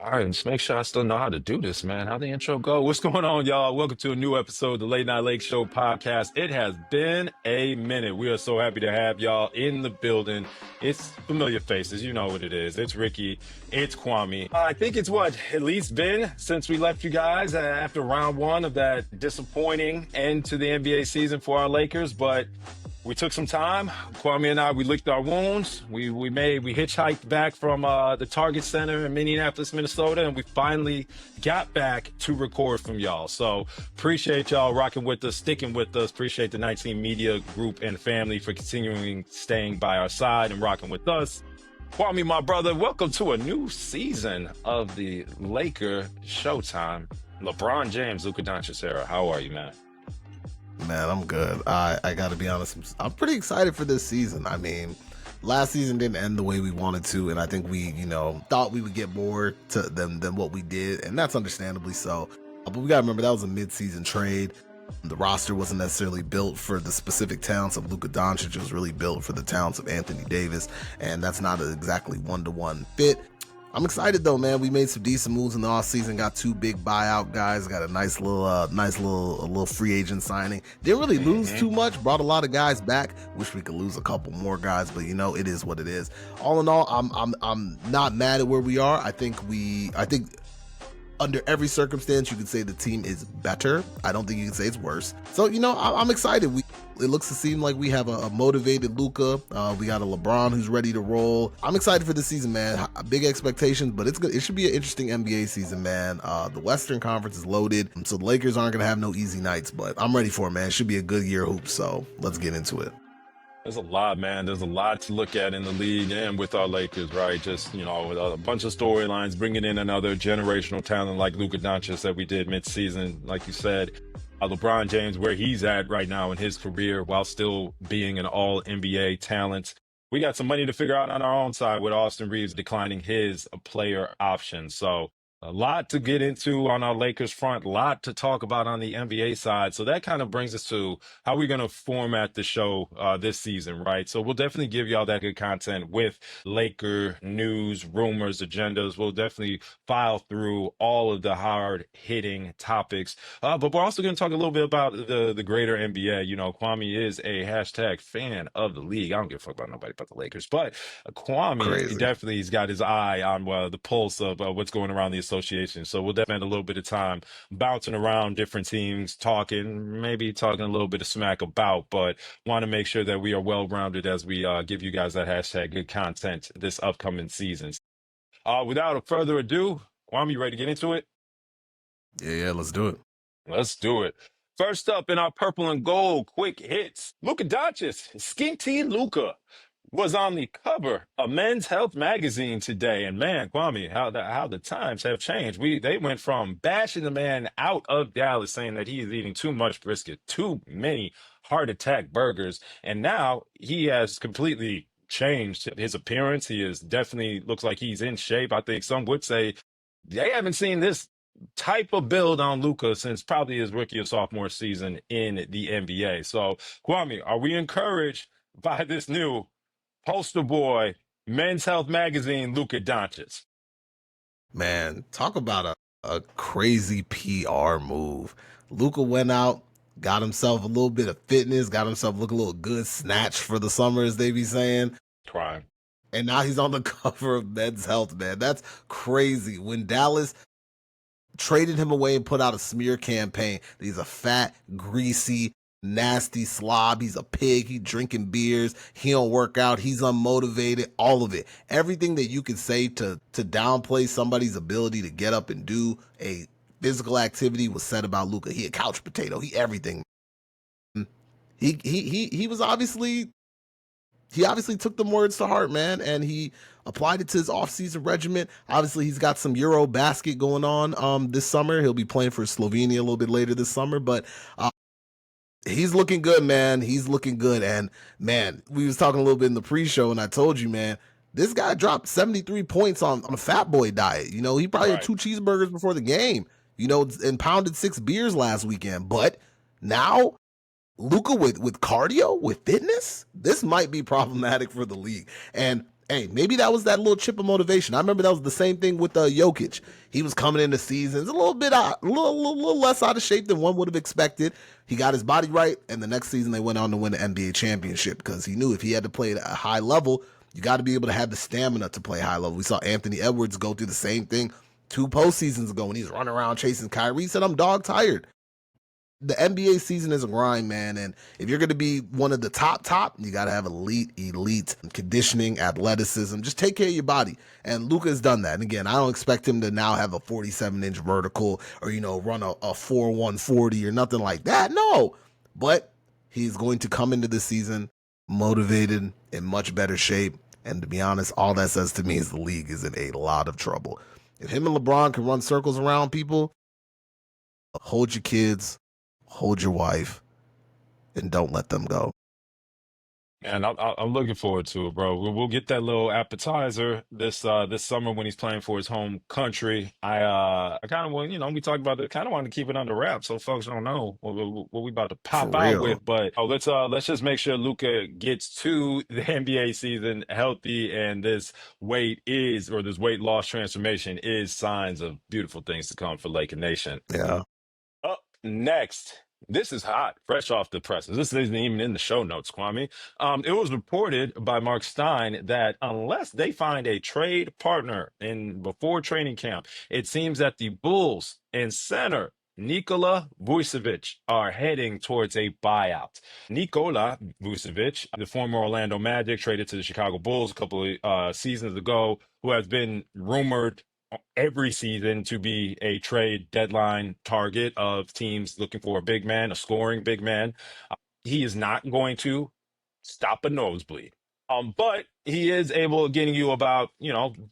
All right, let's make sure I still know how to do this, man. How the intro go? What's going on, y'all? Welcome to a new episode of the Late Night Lake Show podcast. It has been a minute. We are so happy to have y'all in the building. It's familiar faces. You know what it is. It's Ricky. It's Kwame. I think it's at least been since we left you guys after round one of that disappointing end to the NBA season for our Lakers. But we took some time. Kwame and I, we licked our wounds. We hitchhiked back from the Target Center in Minneapolis, Minnesota, and we finally got back to record from y'all. So appreciate y'all rocking with us, sticking with us. Appreciate the 19 Media Group and family for continuing staying by our side and rocking with us. Kwame, my brother, welcome to a new season of the Laker Showtime. LeBron James, Luka Doncic era. How are you, man? Man, I'm good. I got to be honest. I'm pretty excited for this season. I mean, last season didn't end the way we wanted to, and I think we, thought we would get more than what we did, and that's understandably so. But we got to remember that was a mid-season trade. The roster wasn't necessarily built for the specific talents of Luka Doncic. It was really built for the talents of Anthony Davis, and that's not exactly one-to-one fit. I'm excited though, man. We made some decent moves in the offseason. Got two big buyout guys. Got a nice little free agent signing. Didn't really lose too much. Brought a lot of guys back. Wish we could lose a couple more guys, but it is what it is. All in all, I'm not mad at where we are. I think under every circumstance, you could say the team is better. I don't think you can say it's worse. So, I'm excited. It looks to seem like we have a motivated Luka. We got a LeBron who's ready to roll. I'm excited for this season, man. Big expectations, but it should be an interesting NBA season, man. The Western Conference is loaded, so the Lakers aren't going to have no easy nights, but I'm ready for it, man. It should be a good year of hoops, so let's get into it. There's a lot, man. There's a lot to look at in the league and with our Lakers, right? Just, with a bunch of storylines, bringing in another generational talent like Luka Doncic that we did mid-season, like you said. LeBron James, where he's at right now in his career while still being an all-NBA talent. We got some money to figure out on our own side with Austin Reeves declining his player option. So a lot to get into on our Lakers front, a lot to talk about on the NBA side. So that kind of brings us to how we're going to format the show this season, right? So we'll definitely give y'all that good content with Laker news, rumors, agendas. We'll definitely file through all of the hard-hitting topics. But we're also going to talk a little bit about the greater NBA. Kwame is a hashtag fan of the league. I don't give a fuck about nobody but the Lakers. But Kwame definitely has got his eye on the pulse of what's going around the association. So we'll definitely spend a little bit of time bouncing around different teams, maybe talking a little bit of smack about, but want to make sure that we are well-rounded as we give you guys that hashtag good content this upcoming season. Without further ado, Kwame, you ready to get into it? Yeah, let's do it. Let's do it. First up in our purple and gold quick hits, Luka Doncic, Skinty Luka, was on the cover of Men's Health magazine today. And man, Kwame, how the times have changed. They went from bashing the man out of Dallas, saying that he is eating too much brisket, too many heart attack burgers, and now he has completely changed his appearance. He is definitely looks like he's in shape. I think some would say they haven't seen this type of build on Luka since probably his rookie or sophomore season in the NBA. So, Kwame, are we encouraged by this new poster boy, Men's Health magazine, Luka Doncic? Man, talk about a crazy PR move. Luka went out, got himself a little bit of fitness, got himself looking a little good, snatch for the summer, as they be saying. Crime. And now he's on the cover of Men's Health, man. That's crazy. When Dallas traded him away and put out a smear campaign, he's a fat, greasy, nasty slob. He's a pig. He drinking beers. He don't work out. He's unmotivated. All of it. Everything that you can say to downplay somebody's ability to get up and do a physical activity was said about Luka. He a couch potato. He everything. He was obviously took them words to heart, man, and he applied it to his offseason regimen. Obviously, he's got some Euro basket going on this summer. He'll be playing for Slovenia a little bit later this summer, but he's looking good, man. He's looking good. And, man, we was talking a little bit in the pre-show, and I told you, man, this guy dropped 73 points on a fat boy diet. He probably had 2 cheeseburgers before the game, and pounded 6 beers last weekend. But now Luka with cardio, with fitness, this might be problematic for the league. And hey, maybe that was that little chip of motivation. I remember that was the same thing with Jokic. He was coming into seasons a little bit out, little less out of shape than one would have expected. He got his body right, and the next season they went on to win the NBA championship because he knew if he had to play at a high level, you got to be able to have the stamina to play high level. We saw Anthony Edwards go through the same thing 2 postseasons ago when he was running around chasing Kyrie. He said, I'm dog tired. The NBA season is a grind, man. And if you're going to be one of the top, you got to have elite conditioning, athleticism. Just take care of your body. And Luka has done that. And again, I don't expect him to now have a 47-inch vertical or, run a 4.140 or nothing like that. No. But he's going to come into the season motivated, in much better shape. And to be honest, all that says to me is the league is in a lot of trouble. If him and LeBron can run circles around people, hold your kids, hold your wife, and don't let them go. And I'm looking forward to it, bro. We'll get that little appetizer this summer when he's playing for his home country. I kind of want, we talked about it. Kind of wanted to keep it under wraps so folks don't know what we about to For pop out real. with. But let's just make sure Luka gets to the NBA season healthy, and this weight loss transformation is signs of beautiful things to come for Laker Nation. Yeah. Up next, this is hot, fresh off the presses. This isn't even in the show notes, Kwame. It was reported by Mark Stein that unless they find a trade partner before training camp, it seems that the Bulls and center Nikola Vucevic are heading towards a buyout. Nikola Vucevic, the former Orlando Magic, traded to the Chicago Bulls a couple of seasons ago, who has been rumored every season to be a trade deadline target of teams looking for a big man, a scoring big man. He is not going to stop a nosebleed. But he is able of getting you about,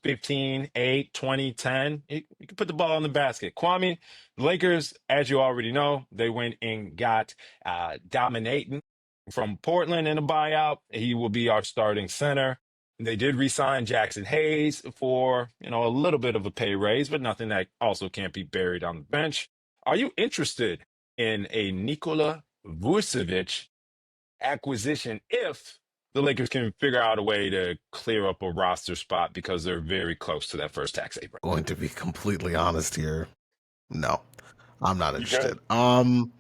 15, 8, 20, 10. You can put the ball in the basket. Kwame, the Lakers, as you already know, they went and got dominating from Portland in a buyout. He will be our starting center. They did re-sign Jackson Hayes for, a little bit of a pay raise, but nothing that also can't be buried on the bench. Are you interested in a Nikola Vucevic acquisition if the Lakers can figure out a way to clear up a roster spot because they're very close to that first tax apron? Going to be completely honest here. No, I'm not You good? interested. I'm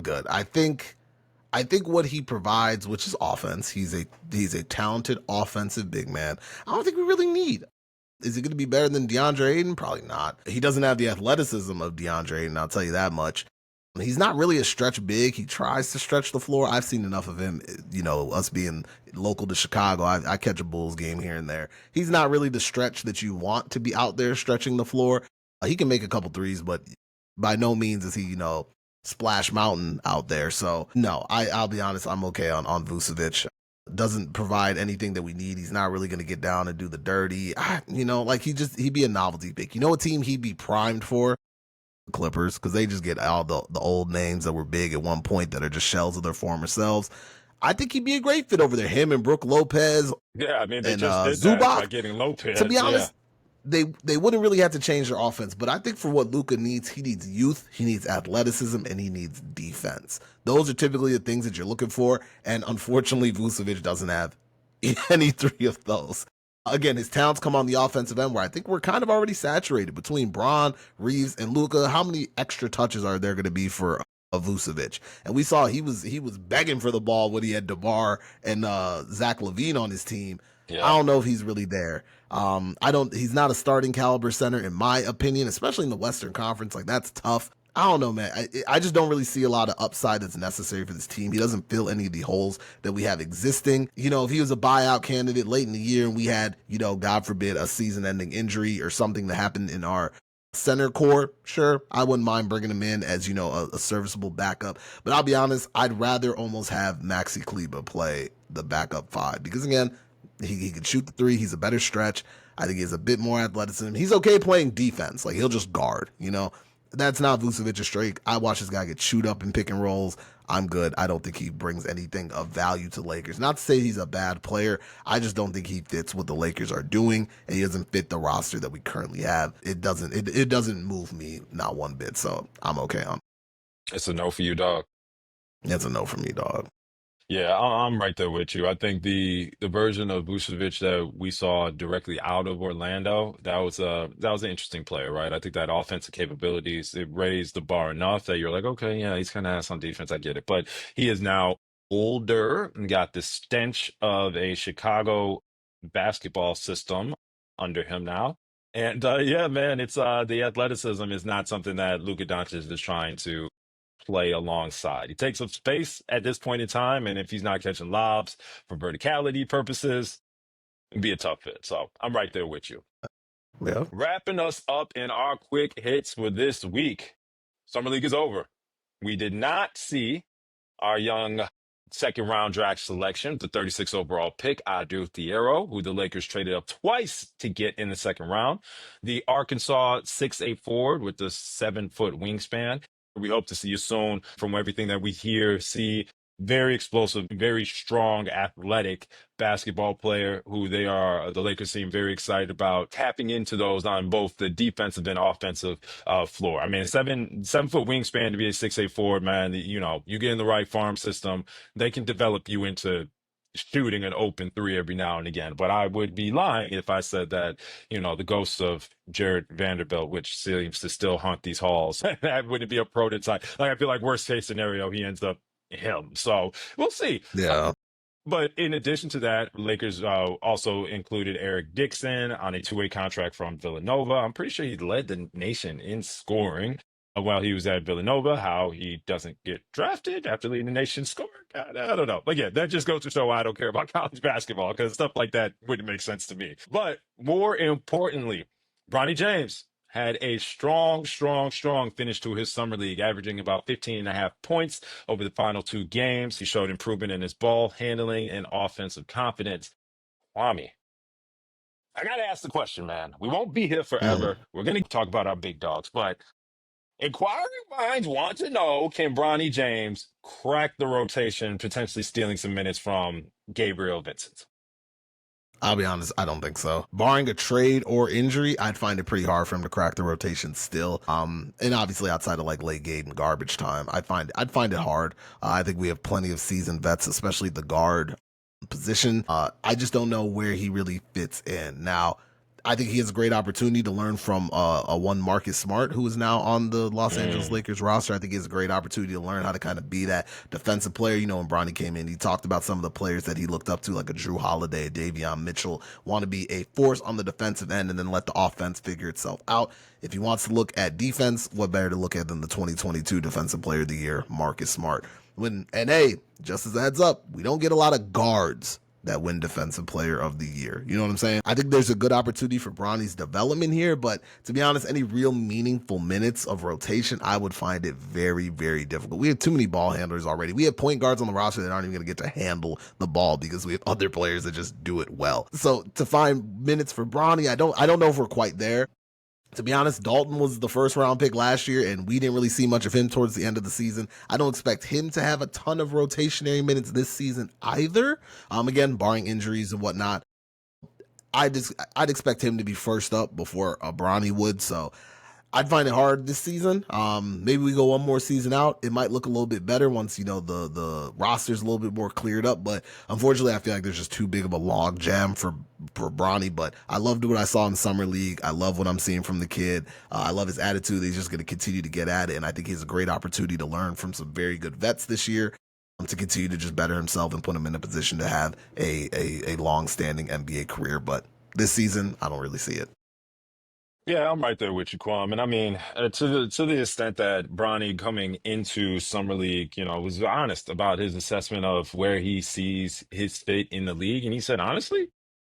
good. I think what he provides, which is offense, he's a talented offensive big man. I don't think we really need. Is he going to be better than DeAndre Ayton? Probably not. He doesn't have the athleticism of DeAndre Ayton, I'll tell you that much. He's not really a stretch big. He tries to stretch the floor. I've seen enough of him, us being local to Chicago. I catch a Bulls game here and there. He's not really the stretch that you want to be out there stretching the floor. He can make a couple threes, but by no means is he, Splash Mountain out there. So no, I'll be honest, I'm okay on Vucevic. Doesn't provide anything that we need. He's not really going to get down and do the dirty. He'd be a novelty pick. You know what team he'd be primed for? The Clippers, because they just get all the old names that were big at one point that are just shells of their former selves. I think he'd be a great fit over there. Him and Brooke Lopez Yeah, I mean, they and just did that by Zubac. getting To be Lopez. Yeah. honest, they wouldn't really have to change their offense, but I think for what Luka needs, he needs youth, he needs athleticism, and he needs defense. Those are typically the things that you're looking for, and unfortunately, Vucevic doesn't have any three of those. Again, his talents come on the offensive end, where I think we're kind of already saturated between Braun, Reeves, and Luka. How many extra touches are there going to be for Vucevic? And we saw he was begging for the ball when he had DeMar and Zach LaVine on his team. Yeah. I don't know if he's really there. He's not a starting caliber center in my opinion, especially in the Western Conference. Like, that's tough. I don't know, man. I just don't really see a lot of upside that's necessary for this team. He doesn't fill any of the holes that we have existing. If he was a buyout candidate late in the year and we had, God forbid, a season-ending injury or something that happened in our center core, sure, I wouldn't mind bringing him in as, a serviceable backup. But I'll be honest, I'd rather almost have Maxi Kleber play the backup 5 because, again, he can shoot the 3. He's a better stretch. I think he has a bit more athleticism. He's okay playing defense. Like, he'll just guard, That's not Vucevic's strength. I watch this guy get chewed up in pick and rolls. I'm good. I don't think he brings anything of value to the Lakers. Not to say he's a bad player. I just don't think he fits what the Lakers are doing, and he doesn't fit the roster that we currently have. It doesn't move me, not one bit. So I'm okay on. It's a no for you, dog. It's a no for me, dog. Yeah, I'm right there with you. I think the version of Vucevic that we saw directly out of Orlando, that was an interesting player, right? I think that offensive capabilities, it raised the bar enough that you're like, okay, yeah, he's kind of ass on defense. I get it. But he is now older and got the stench of a Chicago basketball system under him now. And yeah, man, it's the athleticism is not something that Luka Doncic is trying to play alongside. He takes up space at this point in time, and if he's not catching lobs for verticality purposes, it'd be a tough fit. So I'm right there with you. Yeah. Wrapping us up in our quick hits for this week. Summer League is over. We did not see our young second round draft selection, the 36th overall pick, Adu Thiero, who the Lakers traded up twice to get in the second round. The Arkansas 6'8" forward with the 7-foot wingspan. We hope to see you soon. From everything that we hear, see very explosive, very strong, athletic basketball player who the Lakers seem very excited about tapping into those on both the defensive and offensive floor. I mean, 7 foot wingspan to be a 6'8" forward, man. You get in the right farm system, they can develop you into shooting an open three every now and again. But I would be lying if I said that, the ghost of Jared Vanderbilt, which seems to still haunt these halls, that wouldn't be a prototype. Like, I feel like worst case scenario, he ends up him. So we'll see. Yeah. But in addition to that, Lakers also included Eric Dixon on a two-way contract from Villanova. I'm pretty sure he led the nation in scoring while he was at Villanova. How he doesn't get drafted after leading the nation in scoring, I don't know. But yeah, that just goes to show I don't care about college basketball because stuff like that wouldn't make sense to me. But more importantly, Bronny James had a strong, strong, strong finish to his summer league, averaging about 15 and a half points over the final two games. He showed improvement in his ball handling and offensive confidence. Kwame, I got to ask the question, man. We won't be here Mhm. forever. We're going to talk about our big dogs, but inquiring minds want to know, can Bronny James crack the rotation, potentially stealing some minutes from Gabriel Vincent? I'll be honest, I don't think so. Barring a trade or injury, I'd find it pretty hard for him to crack the rotation still. And obviously outside of like late game and garbage time, I'd find it hard. I think we have plenty of seasoned vets, especially the guard position. I just don't know where he really fits in. Now, I think he has a great opportunity to learn from a one Marcus Smart, who is now on the Los Angeles Mm. Lakers roster. I think he has a great opportunity to learn how to kind of be that defensive player. When Bronny came in, he talked about some of the players that he looked up to, like a Drew Holiday, a Davion Mitchell, want to be a force on the defensive end and then let the offense figure itself out. If he wants to look at defense, what better to look at than the 2022 Defensive Player of the Year, Marcus Smart? Hey, just as a heads up, we don't get a lot of guards that win Defensive Player of the Year. You know what I'm saying? I think there's a good opportunity for Bronny's development here, but to be honest, any real meaningful minutes of rotation, I would find it very, very difficult. We have too many ball handlers already. We have point guards on the roster that aren't even going to get to handle the ball because we have other players that just do it well. So to find minutes for Bronny, I don't know if we're quite there. To be honest, Dalton was the first round pick last year, and we didn't really see much of him towards the end of the season. I don't expect him to have a ton of rotationary minutes this season either. Again, barring injuries and whatnot. I'd expect him to be first up before Bronny would. So I'd find it hard this season. Maybe we go one more season out. It might look a little bit better once the roster's a little bit more cleared up. But unfortunately, I feel like there's just too big of a log jam for Bronny. But I loved what I saw in summer league. I love what I'm seeing from the kid. I love his attitude. He's just going to continue to get at it, and I think he has a great opportunity to learn from some very good vets this year. To continue to just better himself and put him in a position to have a long standing NBA career. But this season, I don't really see it. Yeah, I'm right there with you, Kwame. And I mean, to the extent that Bronny coming into summer league, was honest about his assessment of where he sees his fit in the league, and he said, honestly,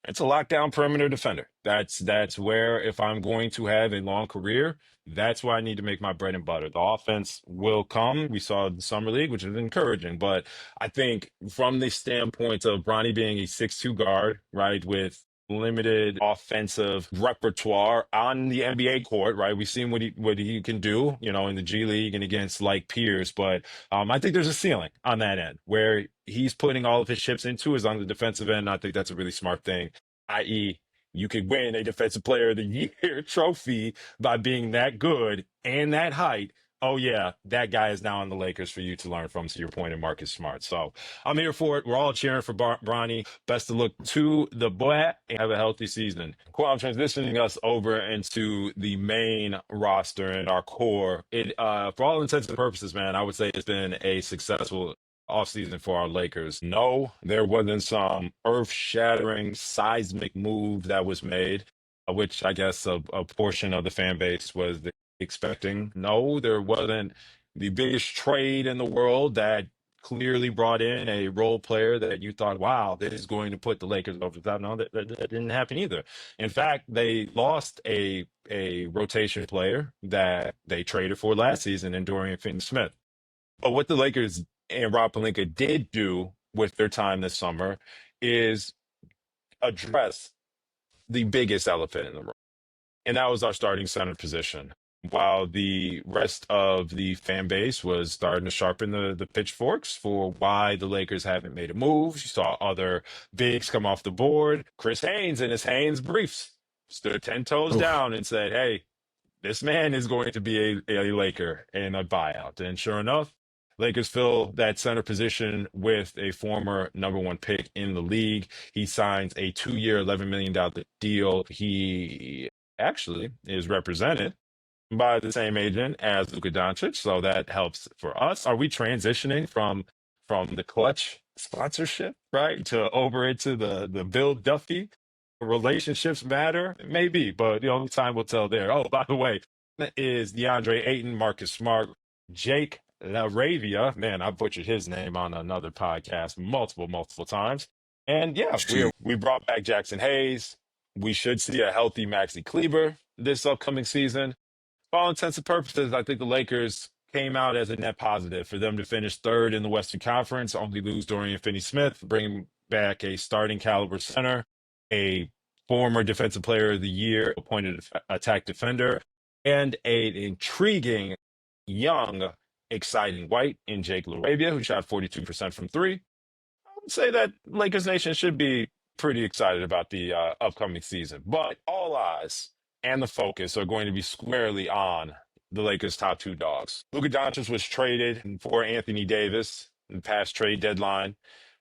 it's a lockdown perimeter defender. That's where if I'm going to have a long career, that's where I need to make my bread and butter. The offense will come. We saw the summer league, which is encouraging, but I think from the standpoint of Bronny being a 6'2" guard, right, with limited offensive repertoire on the NBA court, right? We've seen what he can do, in the G League and against like peers, but I think there's a ceiling on that end where he's putting all of his chips into is on the defensive end. I think that's a really smart thing, i.e., you could win a Defensive Player of the Year trophy by being that good and that height Oh yeah, that guy is now on the Lakers for you to learn from. To your point, and Marcus Smart. So I'm here for it. We're all cheering for Bronny. Best of luck to the boy and have a healthy season. Cool. I'm transitioning us over into the main roster and our core. For all intents and purposes, man, I would say it's been a successful offseason for our Lakers. No, there wasn't some earth-shattering seismic move that was made, which I guess a portion of the fan base was expecting. No, there wasn't the biggest trade in the world that clearly brought in a role player that you thought, wow, this is going to put the Lakers over the top. No, that didn't happen either. In fact, they lost a rotation player that they traded for last season in Dorian Finney-Smith. But what the Lakers and Rob Pelinka did do with their time this summer is address the biggest elephant in the room, and that was our starting center position. While the rest of the fan base was starting to sharpen the pitchforks for why the Lakers haven't made a move, you saw other bigs come off the board. Chris Haynes in his Haynes briefs stood 10 toes Oof. down and said, hey, this man is going to be a Laker in a buyout. And sure enough, Lakers fill that center position with a former number one pick in the league. He signs a 2-year, $11 million deal. He actually is represented by the same agent as Luka Doncic, so that helps for us. Are we transitioning from the clutch sponsorship, right, to over into the Bill Duffy? Relationships matter, maybe, but the only time will tell there. Oh, by the way, that is DeAndre Ayton, Marcus Smart, Jake LaRavia. Man, I butchered his name on another podcast multiple times. And yeah, Shoot. we brought back Jackson Hayes. We should see a healthy Maxi Kleber this upcoming season. For all intents and purposes, I think the Lakers came out as a net positive for them to finish third in the Western Conference, only lose Dorian Finney-Smith, bring back a starting caliber center, a former Defensive Player of the Year, appointed attack defender, and an intriguing, young, exciting white in Jake LaRavia, who shot 42% from three. I would say that Lakers Nation should be pretty excited about the upcoming season. But all eyes and the focus are going to be squarely on the Lakers' top two dogs. Luka Doncic was traded for Anthony Davis in the past trade deadline.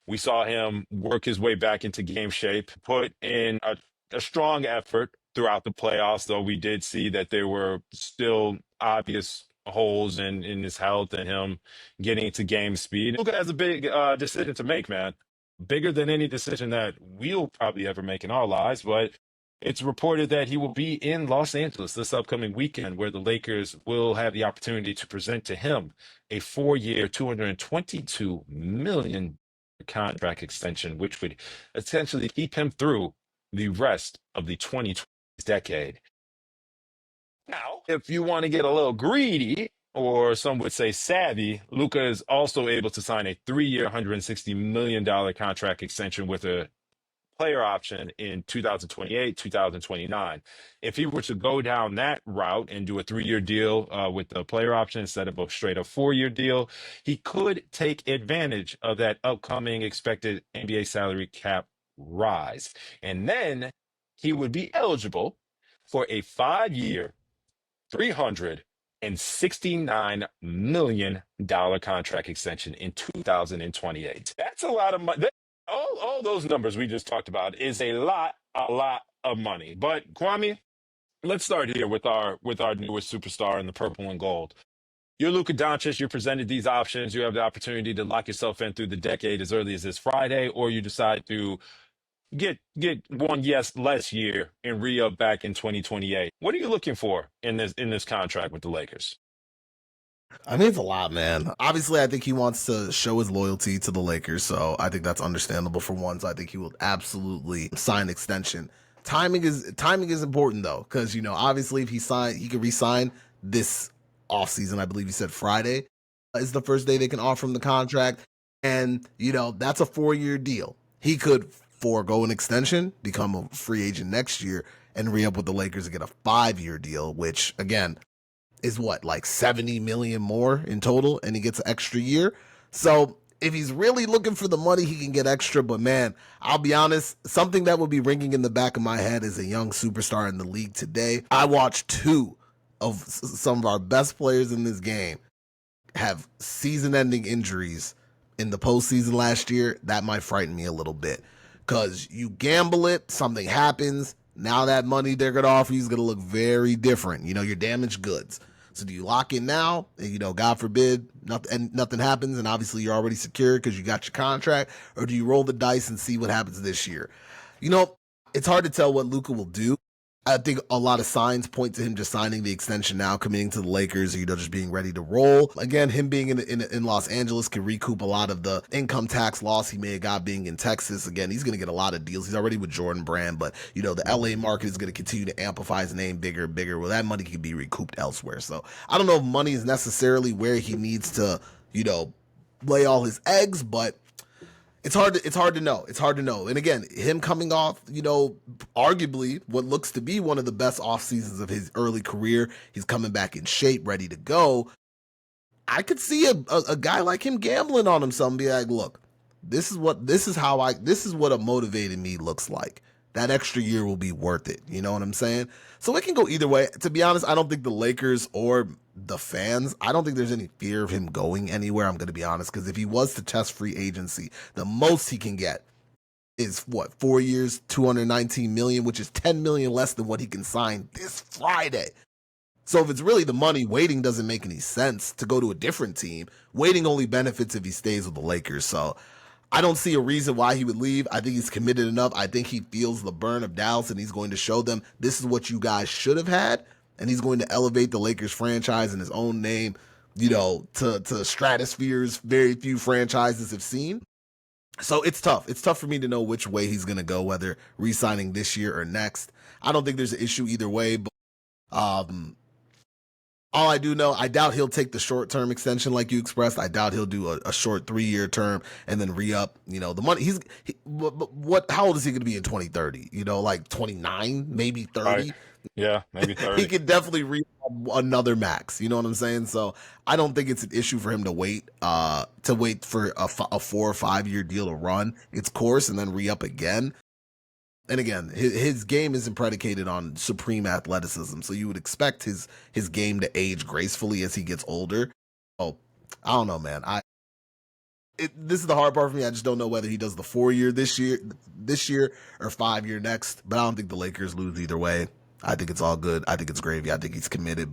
We saw him work his way back into game shape, put in a strong effort throughout the playoffs, though we did see that there were still obvious holes in his health and him getting to game speed. Luka has a big decision to make, man. Bigger than any decision that we'll probably ever make in our lives, but it's reported that he will be in Los Angeles this upcoming weekend, where the Lakers will have the opportunity to present to him a 4-year, $222 million contract extension, which would essentially keep him through the rest of the 2020s decade. Now, if you want to get a little greedy, or some would say savvy, Luka is also able to sign a 3-year, $160 million contract extension with a player option in 2028, 2029. If he were to go down that route and do a 3-year deal with the player option instead of a straight up 4-year deal, he could take advantage of that upcoming expected NBA salary cap rise. And then he would be eligible for a 5-year, $369 million contract extension in 2028. That's a lot of money. All those numbers we just talked about is a lot of money. But Kwame, let's start here with our newest superstar in the purple and gold. You're Luka Doncic. You're presented these options. You have the opportunity to lock yourself in through the decade as early as this Friday, or you decide to get one less year and re-up back in 2028. What are you looking for in this contract with the Lakers? I mean, it's a lot, man. Obviously, I think he wants to show his loyalty to the Lakers, so I think that's understandable for one. So I think he will absolutely sign extension. Timing is important though, because obviously if he could re-sign this offseason. I believe he said Friday is the first day they can offer him the contract, and that's a 4-year deal. He could forego an extension, become a free agent next year, and re-up with the Lakers to get a 5-year deal, which again is what, like 70 million more in total, and he gets an extra year. So if he's really looking for the money, he can get extra. But man, I'll be honest, something that would be ringing in the back of my head as a young superstar in the league today. I watched 2 of some of our best players in this game have season-ending injuries in the postseason last year, that might frighten me a little bit. Because you gamble it, something happens. Now that money they're gonna offer you is gonna look very different. You're damaged goods. So do you lock in now? And, God forbid, nothing happens, and obviously you're already secure because you got your contract, or do you roll the dice and see what happens this year? You know, it's hard to tell what Luka will do. I think a lot of signs point to him just signing the extension now, committing to the Lakers, just being ready to roll. Again, him being in Los Angeles can recoup a lot of the income tax loss he may have got being in Texas. Again, he's going to get a lot of deals. He's already with Jordan Brand, but, the LA market is going to continue to amplify his name bigger and bigger. Well, that money can be recouped elsewhere. So I don't know if money is necessarily where he needs to, lay all his eggs, but it's hard to know. It's hard to know. And again, him coming off, arguably what looks to be one of the best off seasons of his early career. He's coming back in shape, ready to go. I could see a guy like him gambling on himself and be like, look, this is what a motivated me looks like. That extra year will be worth it. You know what I'm saying? So it can go either way. To be honest, I don't think the Lakers or the fans, I don't think there's any fear of him going anywhere. I'm going to be honest, because if he was to test free agency, the most he can get is 4 years, 219 million, which is 10 million less than what he can sign this Friday. So if it's really the money, waiting doesn't make any sense to go to a different team. Waiting only benefits if he stays with the Lakers. So I don't see a reason why he would leave. I think he's committed enough. I think he feels the burn of Dallas, and he's going to show them this is what you guys should have had. And he's going to elevate the Lakers franchise in his own name, to stratospheres very few franchises have seen. So it's tough. It's tough for me to know which way he's going to go, whether re-signing this year or next. I don't think there's an issue either way, but all I do know, I doubt he'll take the short-term extension like you expressed. I doubt he'll do a short 3-year term and then re-up. The money. How old is he going to be in 2030? Like 29, maybe 30. Right. Yeah, maybe 30. He could definitely re-up another max. You know what I'm saying? So I don't think it's an issue for him to wait for a 4 or 5 year deal to run its course and then re-up again. And again, his game isn't predicated on supreme athleticism, so you would expect his game to age gracefully as he gets older. Oh, I don't know, man. This is the hard part for me. I just don't know whether he does the 4 year this year or 5 year next. But I don't think the Lakers lose either way. I think it's all good. I think it's gravy. I think he's committed.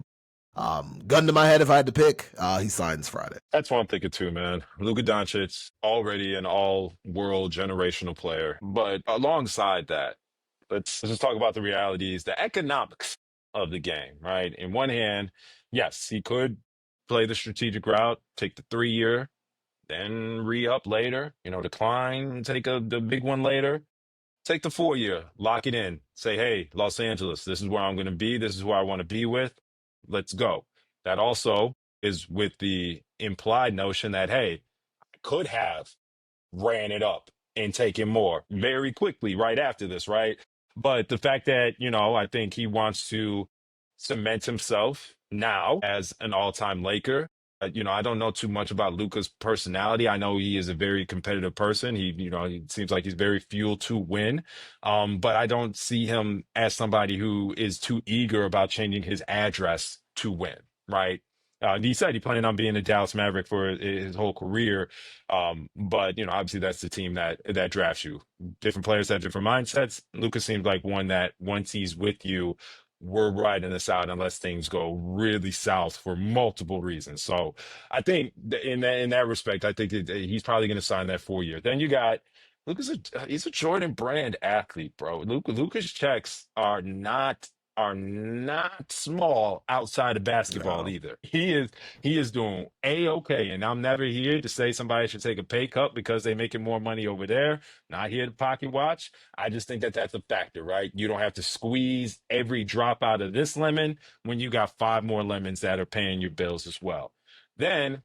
Gun to my head, if I had to pick, he signs Friday. That's what I'm thinking too, man. Luka Doncic, already an all-world generational player. But alongside that, let's just talk about the realities, the economics of the game, right? In one hand, yes, he could play the strategic route, take the 3 year, then re-up later, decline, take the big one later. Take the 4 year, lock it in. Say, hey, Los Angeles, this is where I'm going to be. This is where I want to be with. Let's go. That also is with the implied notion that, hey, I could have ran it up and taken more very quickly right after this, right? But the fact that, I think he wants to cement himself now as an all-time Laker. I don't know too much about Luka's personality. I know he is a very competitive person. He seems like he's very fueled to win. But I don't see him as somebody who is too eager about changing his address to win, right? He said he planned on being a Dallas Maverick for his whole career. But obviously that's the team that drafts you. Different players have different mindsets. Luka seems like one that once he's with you, we're riding this out unless things go really south for multiple reasons. So I think in that respect, I think that he's probably going to sign that 4 year. Then you got he's a Jordan Brand athlete, bro. Luka's checks are not small outside of basketball No. either. He is doing a-okay, and I'm never here to say somebody should take a pay cut because they're making more money over there. Not here to pocket watch. I just think that that's a factor, right? You don't have to squeeze every drop out of this lemon when you got 5 more lemons that are paying your bills as well. Then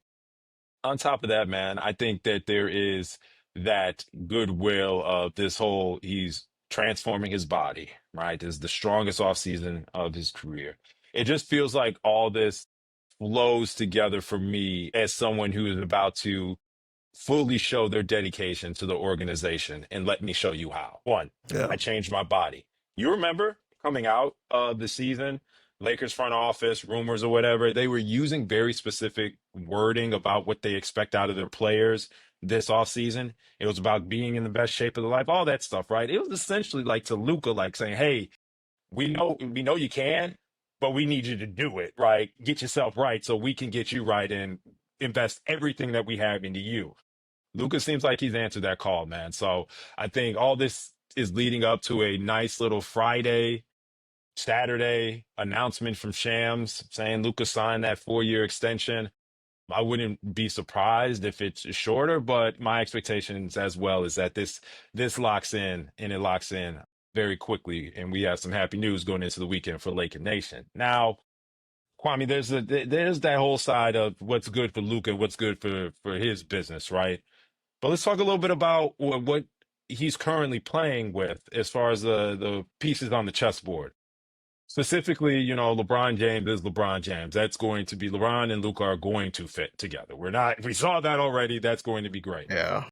on top of that, man, I think that there is that goodwill of this whole he's transforming his body, right? This is the strongest offseason of his career. It just feels like all this flows together for me as someone who is about to fully show their dedication to the organization. And let me show you how. One, Yeah. I changed my body. You remember coming out of the season, Lakers front office, rumors or whatever, they were using very specific wording about what they expect out of their players this offseason. It was about being in the best shape of their life, all that stuff, right? It was essentially like to Luca, like saying, hey, we know you can, but we need you to do it, right? Get yourself right so we can get you right and invest everything that we have into you. Luca seems like he's answered that call, man. So I think all this is leading up to a nice little Friday, Saturday announcement from Shams saying Luca signed that 4-year extension. I wouldn't be surprised if it's shorter, but my expectations as well is that this locks in and it locks in very quickly, and we have some happy news going into the weekend for Laker Nation. Now, Kwame, there's that whole side of what's good for Luca and what's good for his business, right? But let's talk a little bit about what he's currently playing with as far as the pieces on the chessboard. Specifically, LeBron James is LeBron James. That's going to be LeBron and Luka are going to fit together. We saw that already. That's going to be great. Yeah.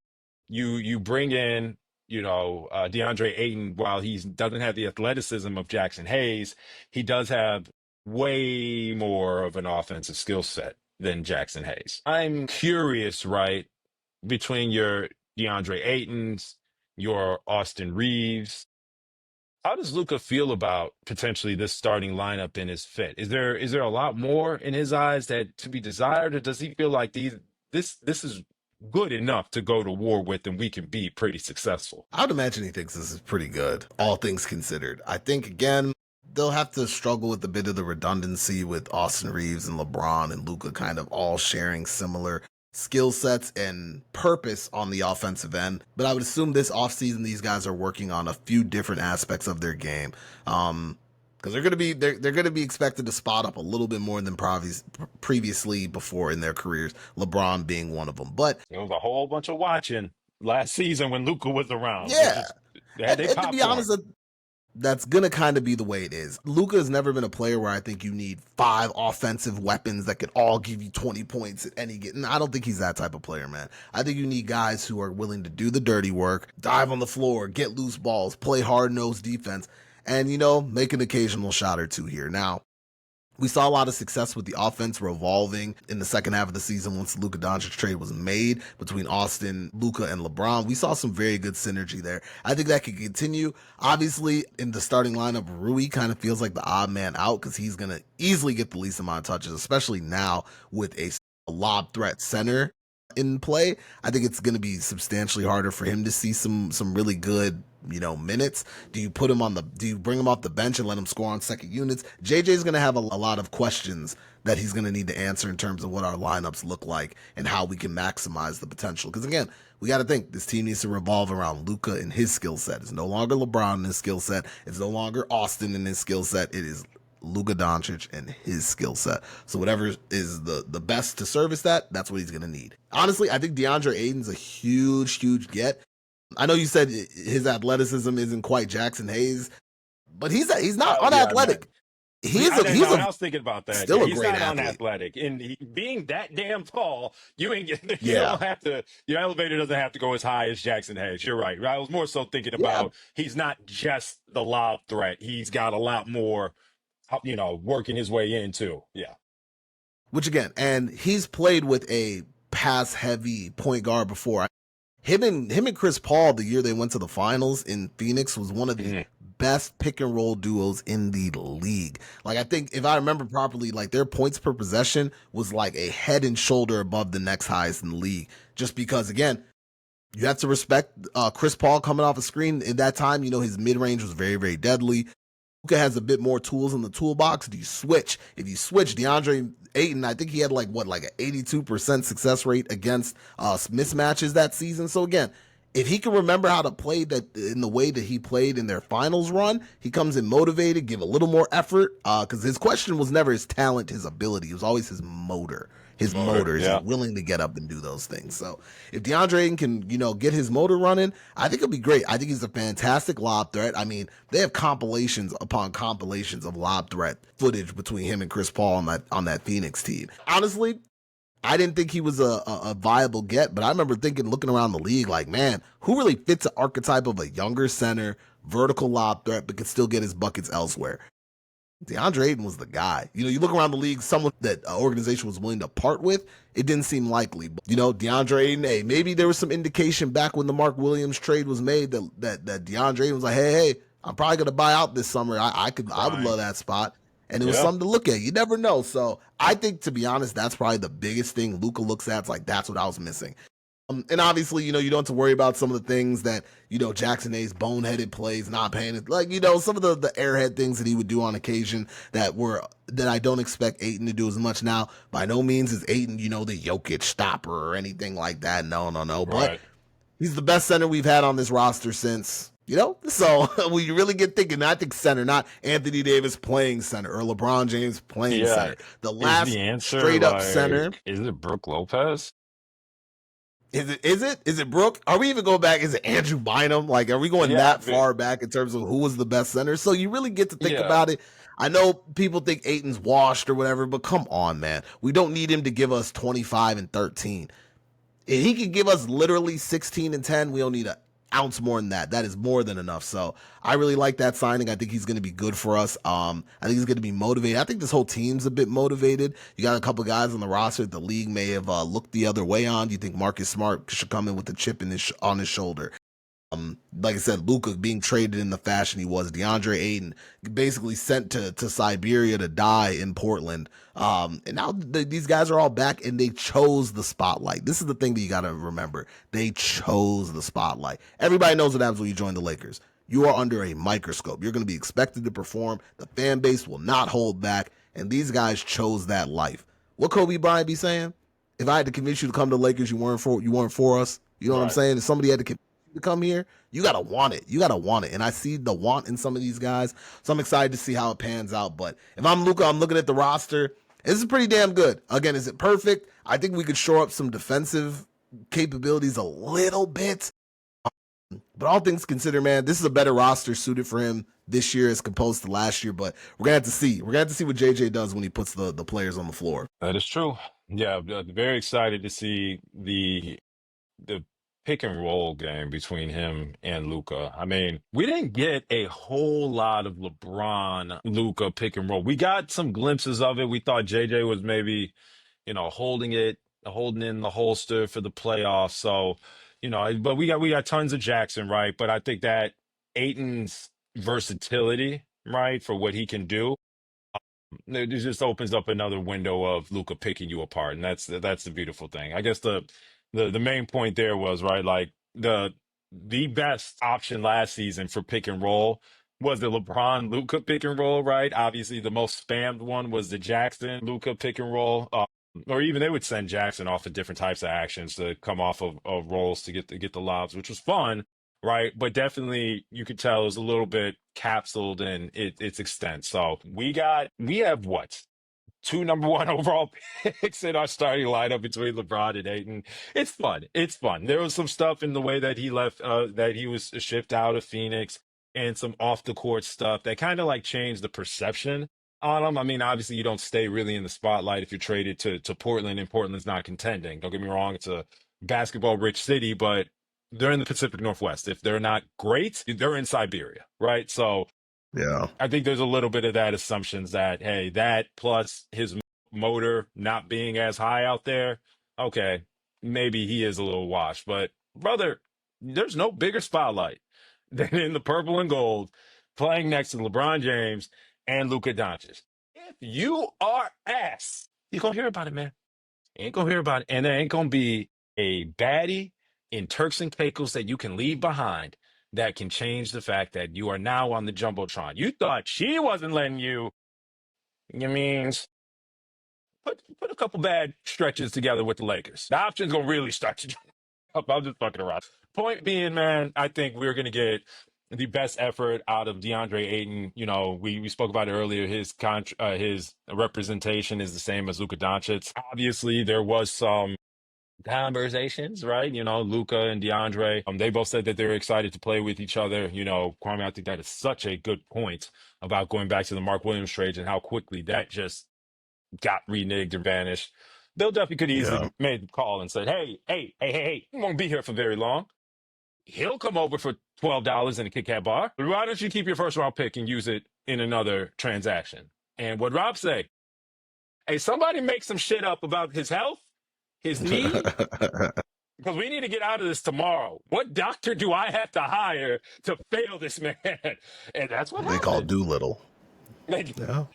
You bring in, DeAndre Ayton, while he doesn't have the athleticism of Jackson Hayes, he does have way more of an offensive skill set than Jackson Hayes. I'm curious, right, between your DeAndre Aytons, your Austin Reeves, how does Luca feel about potentially this starting lineup in his fit? Is there a lot more in his eyes that to be desired, or does he feel like this is good enough to go to war with and we can be pretty successful? I would imagine he thinks this is pretty good, all things considered. I think, again, they'll have to struggle with a bit of the redundancy with Austin Reeves and LeBron and Luka kind of all sharing similar skill sets and purpose on the offensive end. But I would assume this offseason these guys are working on a few different aspects of their game. Because they're gonna be expected to spot up a little bit more than previously before in their careers. LeBron being one of them, but There was a whole bunch of watching last season when Luca was around. yeah, They had their and to be popcorn. honest, that's gonna kind of be the way it is. Luka has never been a player where I think you need 5 offensive weapons that could all give you 20 points at any given. I don't think he's that type of player, man. I think you need guys who are willing to do the dirty work, dive on the floor, get loose balls, play hard-nosed defense, and make an occasional shot or two here. Now, we saw a lot of success with the offense revolving in the second half of the season once the Luka Doncic trade was made between Austin, Luka, and LeBron. We saw some very good synergy there. I think that could continue. Obviously, in the starting lineup, Rui kind of feels like the odd man out because he's going to easily get the least amount of touches, especially now with a lob threat center in play. I think it's going to be substantially harder for him to see some really good minutes. Do you bring him off the bench and let him score on second units? JJ's going to have a lot of questions that he's going to need to answer in terms of what our lineups look like and how we can maximize the potential. Because again, we got to think this team needs to revolve around Luka and his skill set. It's no longer LeBron and his skill set. It's no longer Austin and his skill set. It is Luka Doncic and his skill set. So whatever is the best to service that's what he's going to need. Honestly, I think DeAndre Ayton's a huge get. I know you said his athleticism isn't quite Jackson Hayes, but he's not unathletic. I was thinking about that. Still a he's great not athlete. unathletic, and being that damn tall, you ain't you Yeah. don't have to. Your elevator doesn't have to go as high as Jackson Hayes. You're right. I was more so thinking about he's not just the lob threat. He's got a lot more, working his way into. Yeah. Which again, and he's played with a pass heavy point guard before. Him and Chris Paul, the year they went to the finals in Phoenix, was one of the best pick and roll duos in the league. Like, I think if I remember properly, like their points per possession was like a head and shoulder above the next highest in the league. Just because, again, you have to respect Chris Paul coming off a screen. In that time, his mid range was very, very deadly. Luka has a bit more tools in the toolbox. Do you switch? If you switch, DeAndre Ayton, I think he had like an 82% success rate against mismatches that season. So again, if he can remember how to play that in the way that he played in their finals run, he comes in motivated, give a little more effort. Because his question was never his talent, his ability. It was always his motor. His motor is willing to get up and do those things. So if DeAndre Ayton can, get his motor running, I think it'll be great. I think he's a fantastic lob threat. I mean, they have compilations upon compilations of lob threat footage between him and Chris Paul on that Phoenix team. Honestly, I didn't think he was a viable get, but I remember looking around the league like, man, who really fits the archetype of a younger center, vertical lob threat, but can still get his buckets elsewhere? DeAndre Ayton was the guy. You look around the league, someone that organization was willing to part with, it didn't seem likely. But, DeAndre Ayton, hey, maybe there was some indication back when the Mark Williams trade was made that DeAndre Ayton was like, hey, I'm probably gonna buy out this summer. I would Right. love that spot. And it was Yeah. something to look at. You never know. So I think, to be honest, that's probably the biggest thing Luka looks at. It's like, that's what I was missing. And obviously, you don't have to worry about some of the things that, Jackson A's boneheaded plays, not paying it. Like, some of the airhead things that he would do on occasion that I don't expect Aiton to do as much now. By no means is Aiton, the Jokic stopper or anything like that. No, no, no. But Right. he's the best center we've had on this roster since, So when you really get thinking, I think center, not Anthony Davis playing center or LeBron James playing Yeah. center. The Is the last answer straight up center. like, is it Brooke Lopez? Is it Brooke? Are we even going back? Is it Andrew Bynum? Like, are we going Yeah. that far back in terms of who was the best center? So you really get to think Yeah. about it. I know people think Aiton's washed or whatever, but come on, man. We don't need him to give us 25 and 13. If he could give us literally 16 and 10, we don't need an ounce more than that. That is more than enough. So I really like that signing. I think he's going to be good for us. I think he's going to be motivated. I think this whole team's a bit motivated. You got a couple guys on the roster that the league may have looked the other way on. Do you think Marcus Smart should come in with a chip on his shoulder? Like I said, Luka being traded in the fashion he was, DeAndre Ayton basically sent to Siberia to die in Portland. And now these guys are all back and they chose the spotlight. This is the thing that you got to remember. They chose the spotlight. Everybody knows what happens when you join the Lakers. You are under a microscope. You're going to be expected to perform. The fan base will not hold back. And these guys chose that life. What Kobe Bryant be saying? If I had to convince you to come to the Lakers, you weren't for us. You know what I'm Right. saying? If somebody had to to come here, you gotta want it. You gotta want it. And I see the want in some of these guys. So I'm excited to see how it pans out. But if I'm Luka, I'm looking at the roster. This is pretty damn good. Again, is it perfect? I think we could shore up some defensive capabilities a little bit. But all things considered, man, this is a better roster suited for him this year as opposed to last year. But we're gonna have to see. We're gonna have to see what JJ does when he puts the players on the floor. That is true. Yeah, very excited to see the pick and roll game between him and Luca. I mean, we didn't get a whole lot of LeBron Luca pick and roll. We got some glimpses of it. We thought JJ was maybe, holding in the holster for the playoffs. So, but we got tons of Jackson, right? But I think that Aiton's versatility, right, for what he can do, it just opens up another window of Luca picking you apart, and that's the beautiful thing. I guess the main point there was right, like the best option last season for pick and roll was the LeBron Luca pick and roll, right? Obviously, the most spammed one was the Jackson Luca pick and roll, or even they would send Jackson off of different types of actions to come off of rolls to get the lobs, which was fun, right? But definitely you could tell it was a little bit capsuled in its extent. So we have what? Two number one overall picks in our starting lineup between LeBron and Ayton. It's fun. It's fun. There was some stuff in the way that he left, that he was shipped out of Phoenix, and some off the court stuff that kind of like changed the perception on him. I mean, obviously, you don't stay really in the spotlight if you're traded to Portland, and Portland's not contending. Don't get me wrong; it's a basketball rich city, but they're in the Pacific Northwest. If they're not great, they're in Siberia, right? So Yeah. I think there's a little bit of that assumptions that, hey, that plus his motor not being as high out there, okay, maybe he is a little washed. But brother, there's no bigger spotlight than in the purple and gold playing next to LeBron James and Luka Doncic. If you are ass, you're gonna hear about it, man. Ain't gonna hear about it. And there ain't gonna be a baddie in Turks and Caicos that you can leave behind that can change the fact that you are now on the Jumbotron. You thought she wasn't letting you means put a couple bad stretches together with the Lakers. The option's gonna really start to up. I'm just fucking around. Point being, man, I think we're gonna get the best effort out of DeAndre Ayton. We spoke about it earlier. His representation is the same as Luka Doncic. Obviously, there was some conversations, right? Luca and DeAndre, they both said that they're excited to play with each other. Kwame, I think that is such a good point about going back to the Mark Williams trades and how quickly that just got reneged or vanished. Bill Duffy could Yeah. easily made the call and said, hey, he won't be here for very long. He'll come over for $12 in a Kit Kat bar. Why don't you keep your first round pick and use it in another transaction? And what Rob say? Hey, somebody make some shit up about his health, his knee, because we need to get out of this tomorrow. What doctor do I have to hire to fail this man? And that's what They call happened. Doolittle. They Yeah.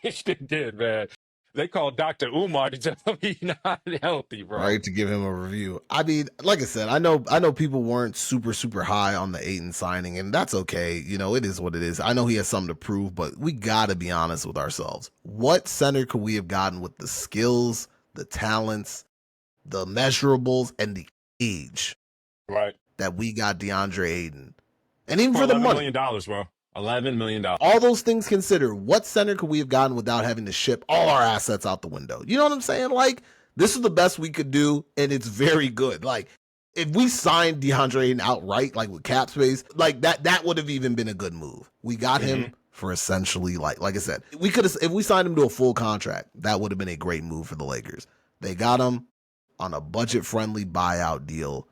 did, man. They called Dr. Umar to tell him he's not healthy, bro. Right, to give him a review. I mean, like I said, I know people weren't super high on the Ayton signing, and that's okay. You know, it is what it is. I know he has something to prove, but we got to be honest with ourselves. What center could we have gotten with the skills, the talents, the measurables, and the age Right. that we got DeAndre Ayton? And even For for the $11 money. million, bro. $11 million. All those things considered, what center could we have gotten without having to ship all our assets out the window? You know what I'm saying? Like, this is the best we could do, and it's very good. Like, if we signed DeAndre Ayton outright, like with cap space, like that would have even been a good move. We got him for essentially, like I said, we could have, if we signed him to a full contract, that would have been a great move for the Lakers. They got him on a budget-friendly buyout deal.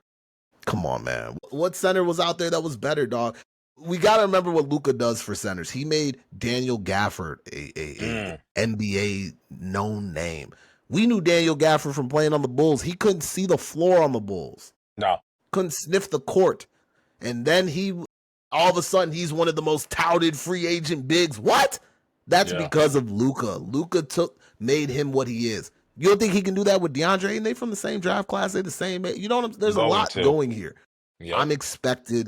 Come on, man. What center was out there that was better, dog? We got to remember what Luka does for centers. He made Daniel Gafford a NBA known name. We knew Daniel Gafford from playing on the Bulls. He couldn't see the floor on the Bulls. No. Couldn't sniff the court. And then all of a sudden, he's one of the most touted free agent bigs. What? That's because of Luka. Luka made him what he is. You don't think he can do that with DeAndre? And they from the same draft class. They the same. You know what I'm saying? There's a lot going here. Yep. I'm expecting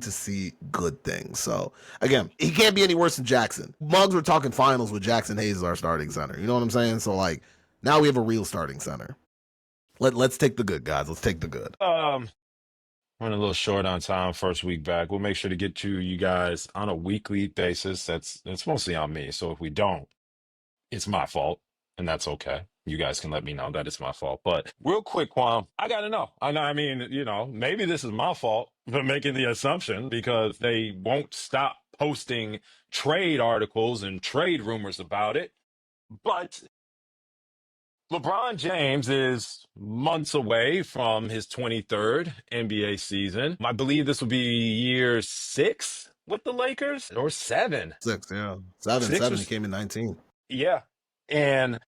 to see good things. So, again, he can't be any worse than Jackson. Muggs were talking finals with Jackson Hayes as our starting center. You know what I'm saying? So, like, now we have a real starting center. Let's take the good, guys. Let's take the good. Running a little short on time, first week back. We'll make sure to get to you guys on a weekly basis. It's mostly on me. So if we don't, it's my fault, and that's okay. You guys can let me know that it's my fault. But real quick, Kwam, I got to know. I mean, you know, maybe this is my fault for making the assumption because they won't stop posting trade articles and trade rumors about it. But LeBron James is months away from his 23rd NBA season. I believe this will be year 6 with the Lakers, or 7. 6, yeah. 7. He came in 19. Yeah. And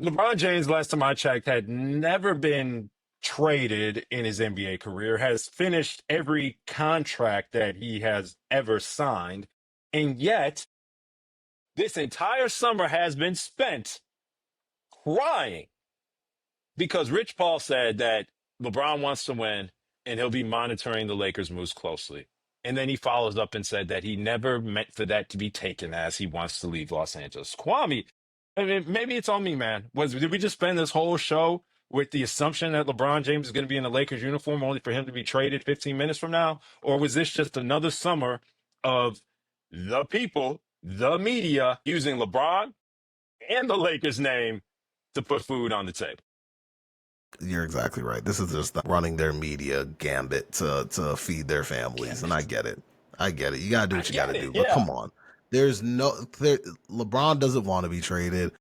LeBron James, last time I checked, had never been traded in his NBA career, has finished every contract that he has ever signed. And yet, this entire summer has been spent crying because Rich Paul said that LeBron wants to win and he'll be monitoring the Lakers' moves closely. And then he follows up and said that he never meant for that to be taken as he wants to leave Los Angeles. Kwame, I mean, maybe it's on me, man. Did we just spend this whole show with the assumption that LeBron James is going to be in the Lakers uniform only for him to be traded 15 minutes from now? Or was this just another summer of the people, the media, using LeBron and the Lakers name to put food on the table? You're exactly right. This is just running their media gambit to feed their families, and I get it. You gotta do what you gotta do. But come on, LeBron doesn't want to be traded.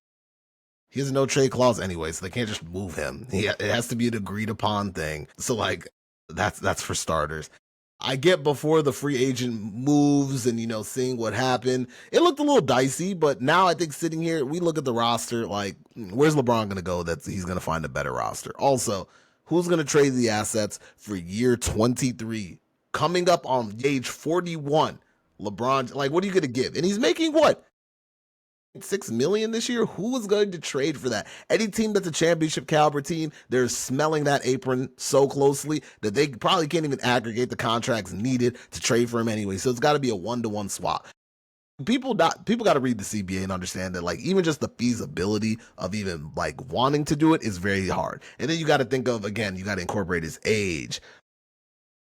He has no trade clause anyway, so they can't just move him. It has to be an agreed upon thing. So like, that's for starters. I get before the free agent moves and, you know, seeing what happened, it looked a little dicey, but now I think sitting here, we look at the roster, like, where's LeBron going to go that he's going to find a better roster? Also, who's going to trade the assets for year 23? Coming up on age 41, LeBron, like, what are you going to give? And he's making what? $6 million this year? Who is going to trade for that? Any team that's a championship caliber team, they're smelling that apron so closely that they probably can't even aggregate the contracts needed to trade for him anyway. So it's got to be a 1-to-1 swap. People got to read the CBA and understand that, like, even just the feasibility of even like wanting to do it is very hard. And then you got to think of, again, you got to incorporate his age.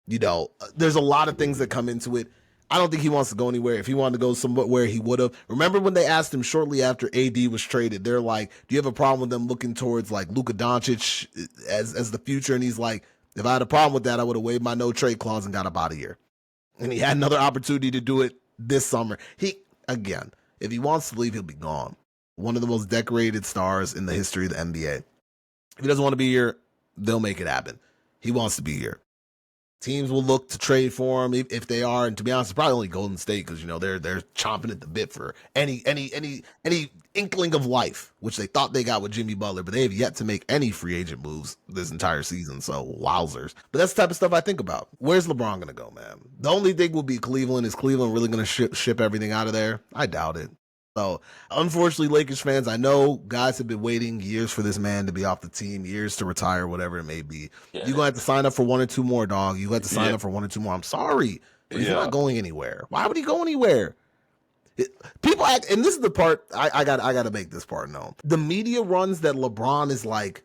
You know, there's a lot of things that come into it. I don't think he wants to go anywhere. If he wanted to go somewhere, he would have. Remember when they asked him shortly after AD was traded, they're like, do you have a problem with them looking towards like Luka Doncic as the future? And he's like, if I had a problem with that, I would have waived my no trade clause and got up out of here. And he had another opportunity to do it this summer. Again, if he wants to leave, he'll be gone. One of the most decorated stars in the history of the NBA. If he doesn't want to be here, they'll make it happen. He wants to be here. Teams will look to trade for him if they are, and to be honest, it's probably only Golden State because they're chomping at the bit for any inkling of life, which they thought they got with Jimmy Butler, but they have yet to make any free agent moves this entire season. So wowzers! But that's the type of stuff I think about. Where's LeBron gonna go, man? The only thing will be Cleveland. Is Cleveland really gonna ship everything out of there? I doubt it. So, unfortunately, Lakers fans, I know guys have been waiting years for this man to be off the team, years to retire, whatever it may be. Yeah. You're going to have to sign up for one or two more, dog. You have to sign Yeah. up for one or two more. I'm sorry, but he's Yeah. not going anywhere. Why would he go anywhere? People act, and this is the part I got to make this part known. The media runs that LeBron is like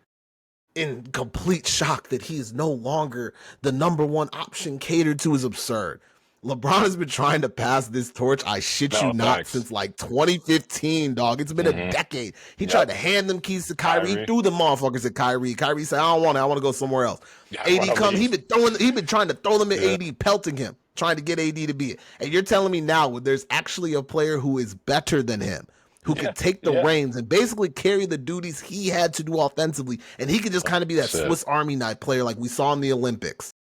in complete shock that he is no longer the number one option catered to is absurd. LeBron has been trying to pass this torch, I shit you not, Thanks. since like 2015, dog. It's been a decade. He tried to hand them keys to Kyrie. He threw the motherfuckers at Kyrie. Kyrie said, I don't want it. I want to go somewhere else. Yeah, AD come. He been trying to throw them at AD, pelting him, trying to get AD to be it. And you're telling me now there's actually a player who is better than him, who can take the reins and basically carry the duties he had to do offensively. And he could just kind of be that Swiss Army knife player like we saw in the Olympics.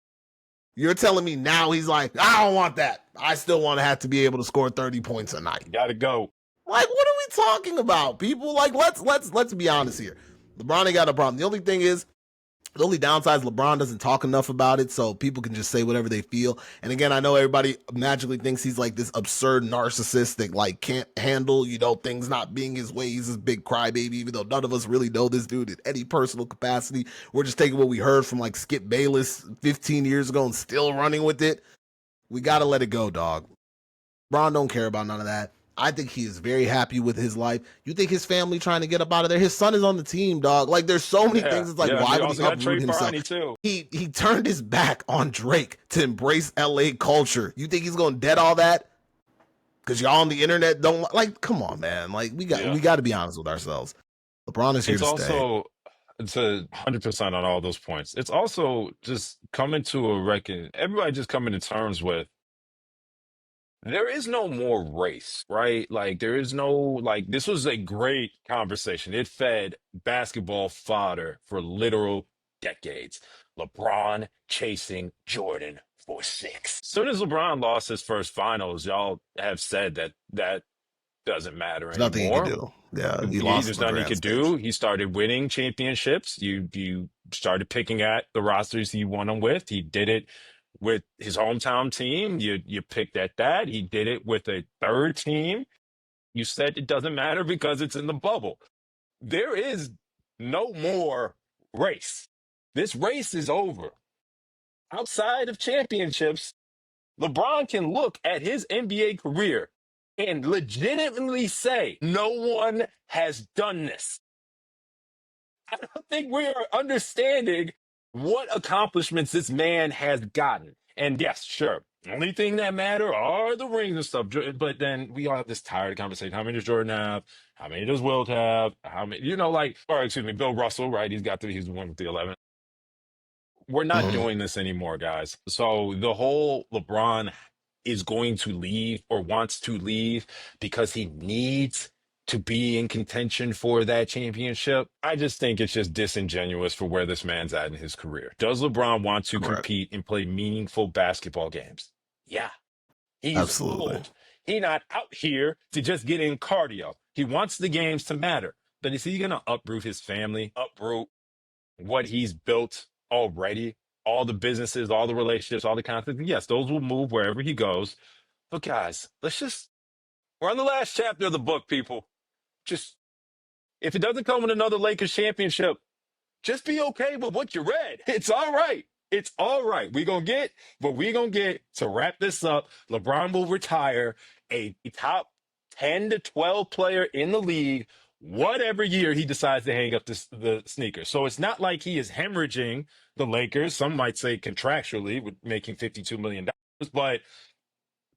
You're telling me now he's like, I don't want that. I still want to have to be able to score 30 points a night. Gotta go. Like, what are we talking about, people? Like, let's be honest here. LeBron ain't got a problem. The only thing is, the only downside is LeBron doesn't talk enough about it, so people can just say whatever they feel. And again, I know everybody magically thinks he's like this absurd narcissist that like can't handle, things not being his way. He's this big crybaby, even though none of us really know this dude in any personal capacity. We're just taking what we heard from like Skip Bayless 15 years ago and still running with it. We gotta let it go, dog. LeBron don't care about none of that. I think he is very happy with his life. You think his family trying to get up out of there? His son is on the team, dog. Like, there's so many things. It's like, why would he uproot himself? Too. He turned his back on Drake to embrace LA culture. You think he's gonna dead all that? Because y'all on the internet don't like. Come on, man. Like, we got to be honest with ourselves. LeBron is here to stay. It's 100% on all those points. It's also just coming to a reckon. Everybody just coming to terms with. There is no more race, right? Like, there is no, like, this was a great conversation. It fed basketball fodder for literal decades. LeBron chasing Jordan for 6. As soon as LeBron lost his first finals, y'all have said that doesn't matter anymore. Nothing he could do. Yeah, There's nothing he could do. He started winning championships. You started picking at the rosters he won them with. He did it with his hometown team. You picked at that. He did it with a third team. You said it doesn't matter because it's in the bubble. There is no more race. This race is over. Outside of championships, LeBron can look at his NBA career and legitimately say, no one has done this. I don't think we are understanding what accomplishments this man has gotten. And yes, sure, only thing that matter are the rings and stuff. But then we all have this tired conversation. How many does Jordan have? How many does Wilt have? How many, Bill Russell, right? He's the one with the 11. We're not doing this anymore, guys. So the whole LeBron is going to leave or wants to leave because he needs to be in contention for that championship. I just think it's just disingenuous for where this man's at in his career. Does LeBron want to compete and play meaningful basketball games? Yeah. He's absolutely old. He's not out here to just get in cardio. He wants the games to matter. But is he going to uproot his family, uproot what he's built already, all the businesses, all the relationships, all the content? Yes, those will move wherever he goes. But guys, we're on the last chapter of the book, people. Just, if it doesn't come with another Lakers championship, just be okay with what you read. It's all right. It's all right. We're going to get what we're going to get to wrap this up. LeBron will retire a top 10 to 12 player in the league, whatever year he decides to hang up the sneakers. So it's not like he is hemorrhaging the Lakers. Some might say contractually with making $52 million, but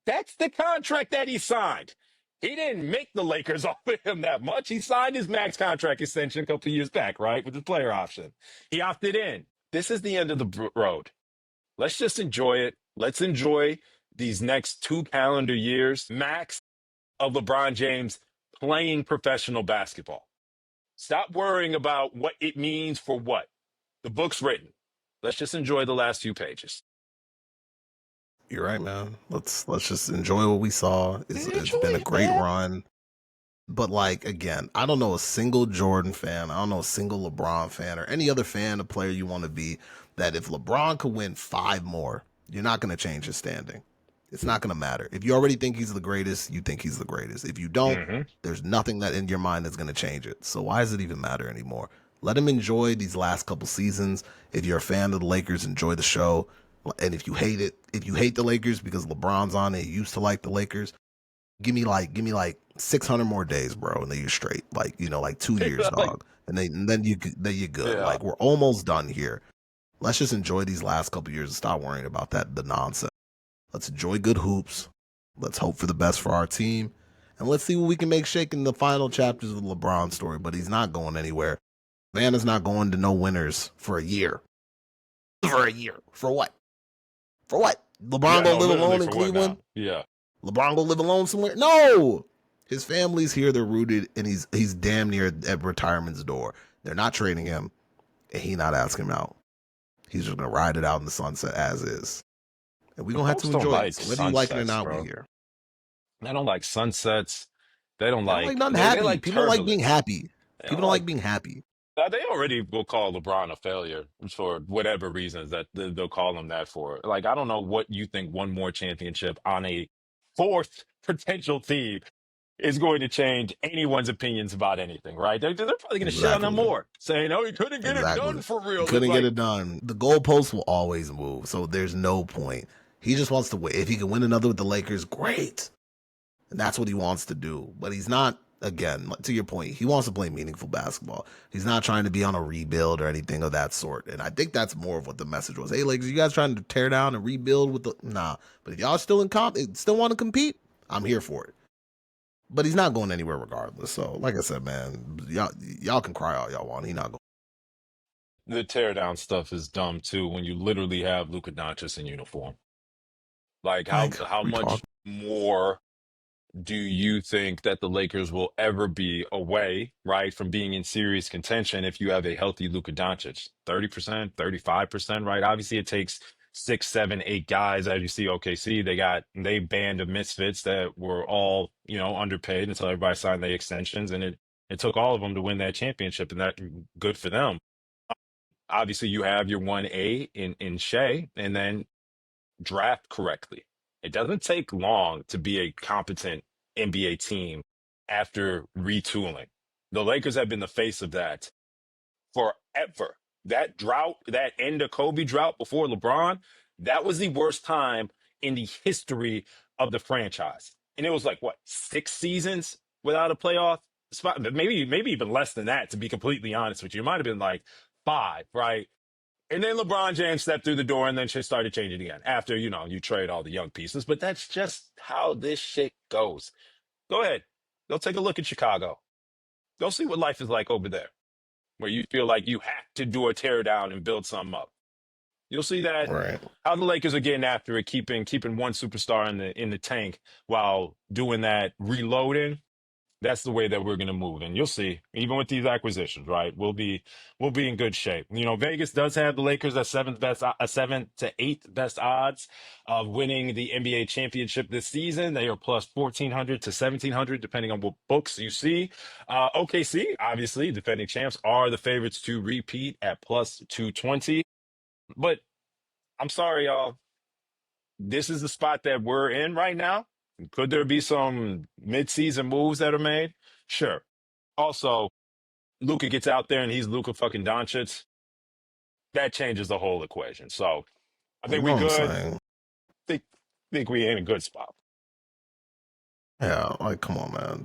that's the contract that he signed. He didn't make the Lakers offer him that much. He signed his max contract extension a couple of years back, right, with the player option. He opted in. This is the end of the road. Let's just enjoy it. Let's enjoy these next 2 calendar years, max, of LeBron James playing professional basketball. Stop worrying about what it means for what. The book's written. Let's just enjoy the last few pages. You're right, man. Let's just enjoy what we saw. It's Enjoy been a it, great man. run. But like again, I don't know a single Jordan fan, I don't know a single LeBron fan or any other fan, a player you want to be, that if LeBron could win five more, you're not going to change his standing. It's not going to matter. If you already think he's the greatest, you think he's the greatest. If you don't, Hmm. there's nothing that in your mind that's going to change it. So why does it even matter anymore? Let him enjoy these last couple seasons. If you're a fan of the Lakers, enjoy the show. And if you hate it, if you hate the Lakers because LeBron's on it, you used to like the Lakers, give me like 600 more days, bro, and then you're straight. Like, like 2 years, Like, dog. And then you're good. yeah. Like, we're almost done here. Let's just enjoy these last couple years and stop worrying about the nonsense. Let's enjoy good hoops. Let's hope for the best for our team. And let's see what we can make shake in the final chapters of the LeBron story. But he's not going anywhere. Vanna's not going to no winners for a year. For a year. For what? For what? LeBron Yeah, gonna no, live literally alone in for what now? Cleveland? Yeah. LeBron gonna live alone somewhere? No. His family's here. They're rooted, and he's damn near at retirement's door. They're not trading him, and he not asking him out. He's just gonna ride it out in the sunset as is, and we The gonna have folks to don't enjoy it. like So whether you like it or sunsets, not, we bro. here. They don't like sunsets. They don't They don't like like nothing they happy. like People don't like being turbulence. happy. They People don't don't like like being happy. they already will call LeBron a failure for whatever reasons that they'll call him that for. Like, I don't know what you think one more championship on a fourth potential team is going to change anyone's opinions about anything, right? They're probably going to shit on them Exactly. more, saying, "Oh, he couldn't get it done Exactly. for He real." It's couldn't get like, it done. The goalposts will always move, so there's no point. He just wants to win. If he can win another with the Lakers, great. And that's what he wants to do. But he's not, again, to your point, he wants to play meaningful basketball. He's not trying to be on a rebuild or anything of that sort. And I think that's more of what the message was. Hey, Lakers, you guys trying to tear down and rebuild with the nah. But if y'all still in still want to compete, I'm here for it. But he's not going anywhere regardless. So, like I said, man, y'all can cry all y'all want. He not going. the tear down stuff is dumb too when you literally have Luka Doncic in uniform. Like, Like how we much talk. more do you think that the Lakers will ever be away, right, from being in serious contention if you have a healthy Luka Doncic? 30%, 35%, right? Obviously, it takes six, seven, eight guys. As you see, OKC, they band of misfits that were all, underpaid until everybody signed their extensions, and it took all of them to win that championship, and that good for them. Obviously, you have your 1A in Shea, and then draft correctly. It doesn't take long to be a competent NBA team after retooling. The Lakers have been the face of that forever. That drought, that end of Kobe drought before LeBron, that was the worst time in the history of the franchise. And it was like what, 6 seasons without a playoff spot? Maybe even less than that, to be completely honest with you. It might have been like five, right? And then LeBron James stepped through the door and then shit started changing again after, you trade all the young pieces. But that's just how this shit goes. Go ahead. Go take a look at Chicago. Go see what life is like over there, where you feel like you have to do a tear down and build something up. You'll see that Right. how the Lakers are getting after it, keeping one superstar in the tank while doing that reloading. That's the way that we're going to move, and you'll see. Even with these acquisitions, right? We'll be in good shape. Vegas does have the Lakers at seventh to eighth best odds of winning the NBA championship this season. They are plus 1,400 to 1,700, depending on what books you see. OKC, obviously, defending champs, are the favorites to repeat at plus 220. But I'm sorry, y'all. This is the spot that we're in right now. Could there be some mid-season moves that are made? Sure. Also, Luka gets out there and he's Luka fucking Doncic. That changes the whole equation. So I You think know we what I'm good. saying? Think think we in a good spot. Yeah. Like, come on, man.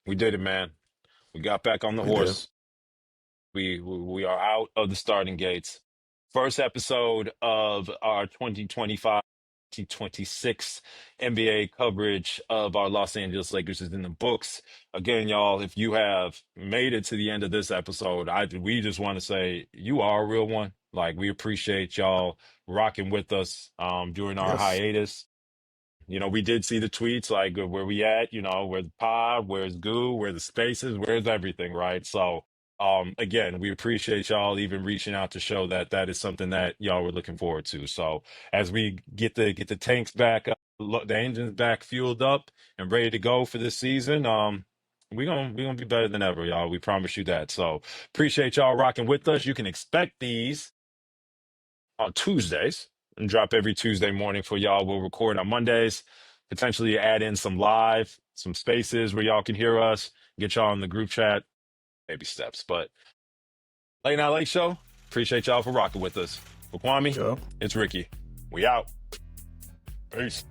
We did it, man. We got back on the We did. horse. We are out of the starting gates. First episode of our 2025-2026 NBA coverage of our Los Angeles Lakers is in the books. Again, y'all, if you have made it to the end of this episode, we just want to say you are a real one. Like, we appreciate y'all rocking with us during our Yes. hiatus. We did see the tweets like, where we at, where's the pod, where's Goo, where the spaces, where's everything, right? So Again, we appreciate y'all even reaching out to show that that is something that y'all were looking forward to. So as we get the tanks back, the engines back fueled up and ready to go for this season, we gonna be better than ever, y'all. We promise you that. So appreciate y'all rocking with us. You can expect these on Tuesdays and drop every Tuesday morning for y'all. We'll record on Mondays, potentially add in some spaces where y'all can hear us, get y'all in the group chat, maybe steps. But Late Night Late Show, appreciate y'all for rocking with us. For Kwame, Yeah. it's Ricky. We out. Peace.